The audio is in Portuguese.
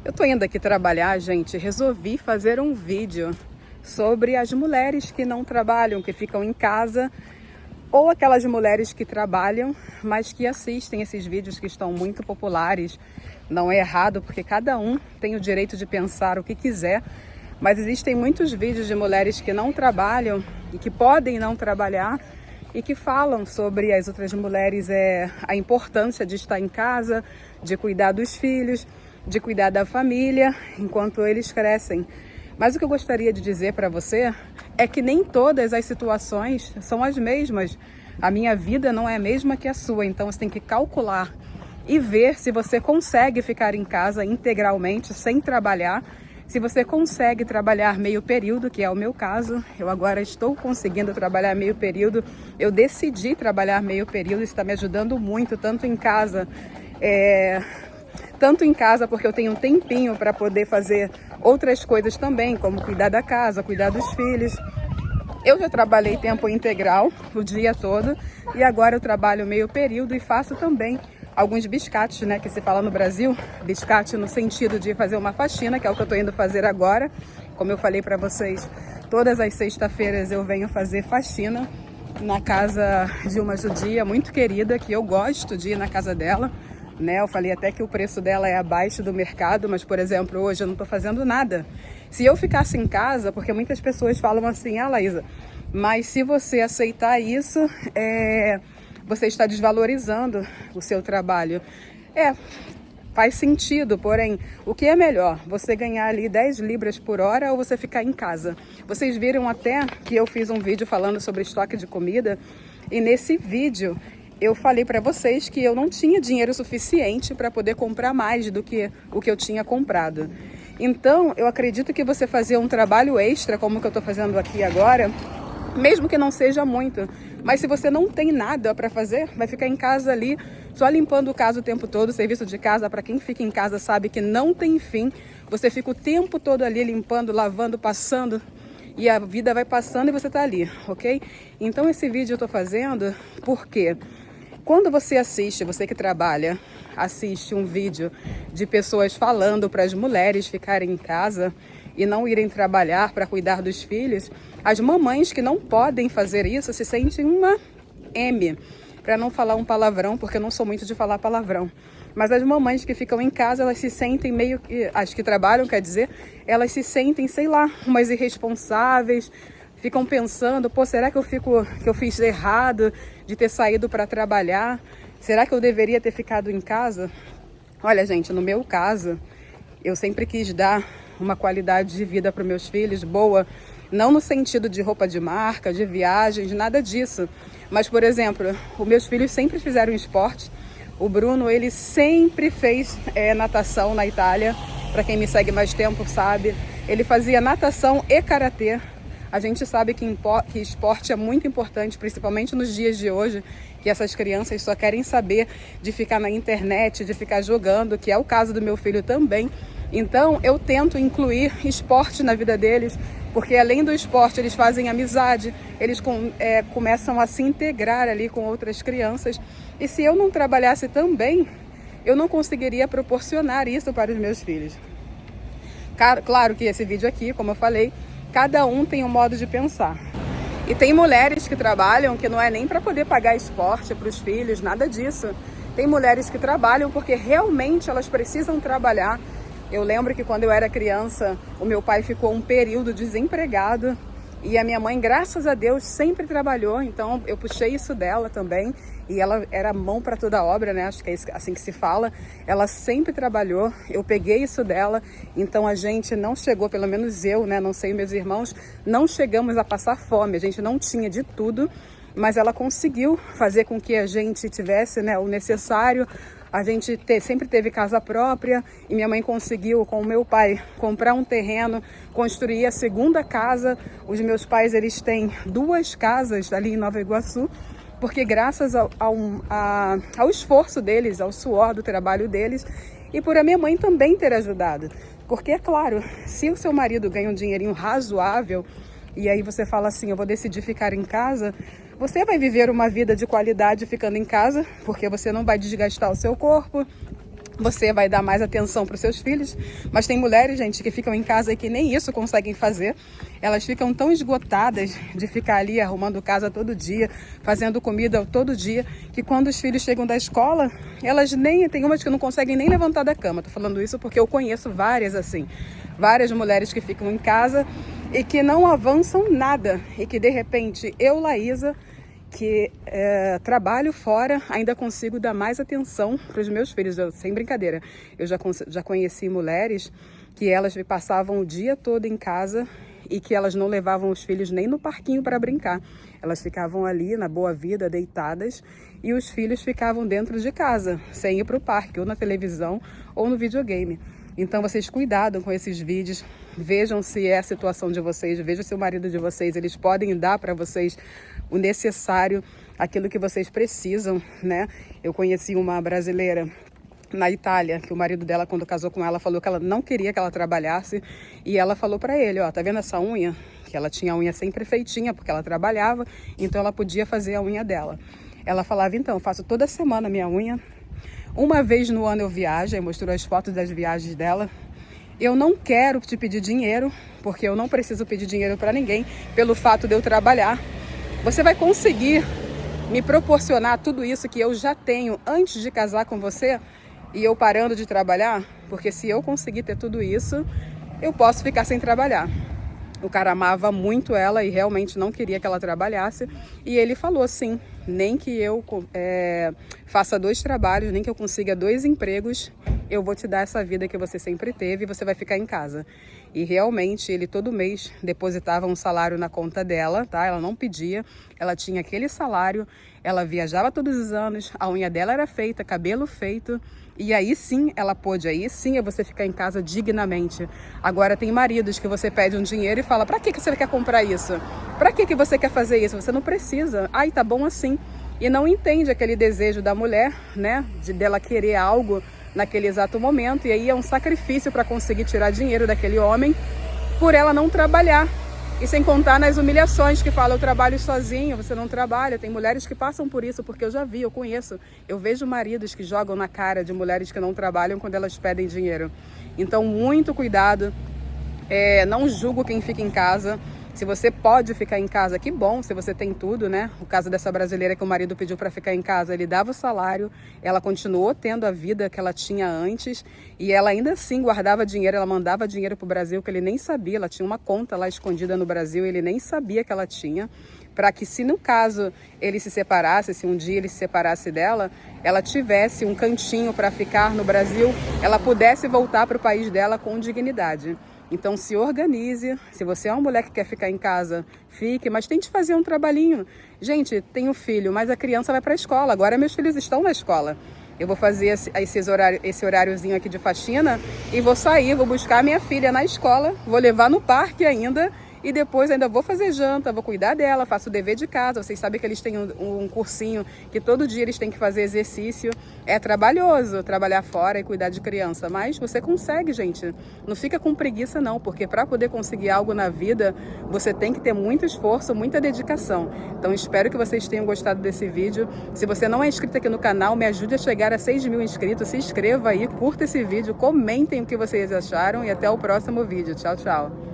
Eu tô indo aqui trabalhar, gente, resolvi fazer um vídeo sobre as mulheres que não trabalham, que ficam em casa, ou aquelas mulheres que trabalham, mas que assistem esses vídeos que estão muito populares. Não é errado, porque cada um tem o direito de pensar o que quiser, mas existem muitos vídeos de mulheres que não trabalham e que podem não trabalhar e que falam sobre as outras mulheres, a importância de estar em casa, de cuidar dos filhos, de cuidar da família enquanto eles crescem. Mas o que eu gostaria de dizer para você é que nem todas as situações são as mesmas. A minha vida não é a mesma que a sua, então você tem que calcular e ver se você consegue ficar em casa integralmente, sem trabalhar. Se você consegue trabalhar meio período, que é o meu caso, eu agora estou conseguindo trabalhar meio período. Eu decidi trabalhar meio período, isso está me ajudando muito, tanto em casa porque eu tenho um tempinho para poder fazer outras coisas também, como cuidar da casa, cuidar dos filhos. Eu já trabalhei tempo integral, o dia todo, e agora eu trabalho meio período e faço também alguns biscates, né, que se fala no Brasil, biscate no sentido de fazer uma faxina, que é o que eu estou indo fazer agora. Como eu falei para vocês, todas as sextas-feiras eu venho fazer faxina na casa de uma judia muito querida, que eu gosto de ir na casa dela, né? Eu falei até que o preço dela é abaixo do mercado, mas, por exemplo, hoje eu não estou fazendo nada. Se eu ficasse em casa, porque muitas pessoas falam assim, Laísa, mas se você aceitar isso, você está desvalorizando o seu trabalho. Faz sentido, porém, o que é melhor? Você ganhar ali 10 libras por hora ou você ficar em casa? Vocês viram até que eu fiz um vídeo falando sobre estoque de comida, e nesse vídeo eu falei para vocês que eu não tinha dinheiro suficiente para poder comprar mais do que o que eu tinha comprado. Então, eu acredito que você fazer um trabalho extra, como o que eu estou fazendo aqui agora, mesmo que não seja muito, mas se você não tem nada para fazer, vai ficar em casa ali, só limpando o casa o tempo todo. O serviço de casa, para quem fica em casa, sabe que não tem fim. Você fica o tempo todo ali limpando, lavando, passando, e a vida vai passando e você tá ali, ok? Então esse vídeo eu tô fazendo porque quando você assiste, você que trabalha, assiste um vídeo de pessoas falando para as mulheres ficarem em casa e não irem trabalhar para cuidar dos filhos, as mamães que não podem fazer isso se sentem uma M, para não falar um palavrão, porque eu não sou muito de falar palavrão. Mas as mamães que ficam em casa, elas se sentem meio que, as que trabalham, quer dizer, elas se sentem, sei lá, umas irresponsáveis, ficam pensando, pô, será que eu fiz errado de ter saído para trabalhar? Será que eu deveria ter ficado em casa? Olha, gente, no meu caso, eu sempre quis dar uma qualidade de vida para os meus filhos boa, não no sentido de roupa de marca, de viagens, nada disso. Mas, por exemplo, os meus filhos sempre fizeram esporte. O Bruno, ele sempre fez natação na Itália. Para quem me segue mais tempo sabe, ele fazia natação e karatê. A gente sabe que esporte é muito importante, principalmente nos dias de hoje, que essas crianças só querem saber de ficar na internet, de ficar jogando, que é o caso do meu filho também. Então, eu tento incluir esporte na vida deles, porque além do esporte, eles fazem amizade, eles começam a se integrar ali com outras crianças. E se eu não trabalhasse também, eu não conseguiria proporcionar isso para os meus filhos. Claro que esse vídeo aqui, como eu falei, cada um tem um modo de pensar. E tem mulheres que trabalham que não é nem para poder pagar esporte para os filhos, nada disso. Tem mulheres que trabalham porque realmente elas precisam trabalhar. Eu lembro que quando eu era criança, o meu pai ficou um período desempregado e a minha mãe, graças a Deus, sempre trabalhou. Então eu puxei isso dela também. E ela era mão para toda a obra, né? Acho que é assim que se fala. Ela sempre trabalhou, eu peguei isso dela. Então a gente não chegou, pelo menos eu, né? Não sei, meus irmãos, não chegamos a passar fome. A gente não tinha de tudo, mas ela conseguiu fazer com que a gente tivesse, né, o necessário. A gente sempre teve casa própria e minha mãe conseguiu, com o meu pai, comprar um terreno, construir a segunda casa. Os meus pais, eles têm 2 casas ali em Nova Iguaçu, porque graças ao esforço deles, ao suor do trabalho deles, e por a minha mãe também ter ajudado. Porque, é claro, se o seu marido ganha um dinheirinho razoável, e aí você fala assim, eu vou decidir ficar em casa, você vai viver uma vida de qualidade ficando em casa, porque você não vai desgastar o seu corpo, você vai dar mais atenção para os seus filhos, mas tem mulheres, gente, que ficam em casa e que nem isso conseguem fazer. Elas ficam tão esgotadas de ficar ali arrumando casa todo dia, fazendo comida todo dia, que quando os filhos chegam da escola, elas nem... Tem umas que não conseguem nem levantar da cama. Tô falando isso porque eu conheço várias assim. Várias mulheres que ficam em casa e que não avançam nada. E que de repente, eu, Laísa, que trabalho fora, ainda consigo dar mais atenção para os meus filhos. Sem brincadeira, eu já conheci mulheres que elas passavam o dia todo em casa e que elas não levavam os filhos nem no parquinho para brincar. Elas ficavam ali na boa vida, deitadas, e os filhos ficavam dentro de casa, sem ir para o parque, ou na televisão, ou no videogame. Então vocês cuidado com esses vídeos, vejam se é a situação de vocês, vejam se o marido de vocês, eles podem dar para vocês o necessário, aquilo que vocês precisam, né? Eu conheci uma brasileira na Itália, que o marido dela, quando casou com ela, falou que ela não queria que ela trabalhasse, e ela falou para ele, ó, tá vendo essa unha? Que ela tinha a unha sempre feitinha, porque ela trabalhava, então ela podia fazer a unha dela. Ela falava, então, eu faço toda semana minha unha, uma vez no ano eu viajo, aí mostrou as fotos das viagens dela. Eu não quero te pedir dinheiro, porque eu não preciso pedir dinheiro para ninguém, pelo fato de eu trabalhar. Você vai conseguir me proporcionar tudo isso que eu já tenho antes de casar com você e eu parando de trabalhar? Porque se eu conseguir ter tudo isso, eu posso ficar sem trabalhar. O cara amava muito ela e realmente não queria que ela trabalhasse. E ele falou assim, nem que eu faça 2 trabalhos, nem que eu consiga 2 empregos, eu vou te dar essa vida que você sempre teve e você vai ficar em casa. E realmente ele todo mês depositava um salário na conta dela, tá? Ela não pedia, ela tinha aquele salário, ela viajava todos os anos, a unha dela era feita, cabelo feito. E aí sim ela pôde, aí sim é você ficar em casa dignamente. Agora tem maridos que você pede um dinheiro e fala, pra que você quer comprar isso? Pra que você quer fazer isso? Você não precisa. Ai, tá bom assim. E não entende aquele desejo da mulher, né? Dela querer algo naquele exato momento. E aí é um sacrifício para conseguir tirar dinheiro daquele homem por ela não trabalhar. E sem contar nas humilhações que fala, eu trabalho sozinho, você não trabalha. Tem mulheres que passam por isso, porque eu já vi, eu conheço. Eu vejo maridos que jogam na cara de mulheres que não trabalham quando elas pedem dinheiro. Então, muito cuidado. Não julgo quem fica em casa. Se você pode ficar em casa, que bom, se você tem tudo, né? O caso dessa brasileira que o marido pediu para ficar em casa, ele dava o salário, ela continuou tendo a vida que ela tinha antes e ela ainda assim guardava dinheiro, ela mandava dinheiro para o Brasil que ele nem sabia, ela tinha uma conta lá escondida no Brasil, ele nem sabia que ela tinha, para que se no caso ele se separasse, se um dia ele se separasse dela, ela tivesse um cantinho para ficar no Brasil, ela pudesse voltar para o país dela com dignidade. Então se organize, se você é uma mulher que quer ficar em casa, fique, mas tente fazer um trabalhinho. Gente, tenho filho, mas a criança vai para a escola, agora meus filhos estão na escola. Eu vou fazer esse horáriozinho aqui de faxina e vou sair, vou buscar a minha filha na escola, vou levar no parque ainda e depois ainda vou fazer janta, vou cuidar dela, faço o dever de casa. Vocês sabem que eles têm um cursinho que todo dia eles têm que fazer exercício. É trabalhoso trabalhar fora e cuidar de criança, mas você consegue, gente. Não fica com preguiça não, porque para poder conseguir algo na vida, você tem que ter muito esforço, muita dedicação. Então espero que vocês tenham gostado desse vídeo. Se você não é inscrito aqui no canal, me ajude a chegar a 6.000 inscritos. Se inscreva aí, curta esse vídeo, comentem o que vocês acharam e até o próximo vídeo. Tchau, tchau.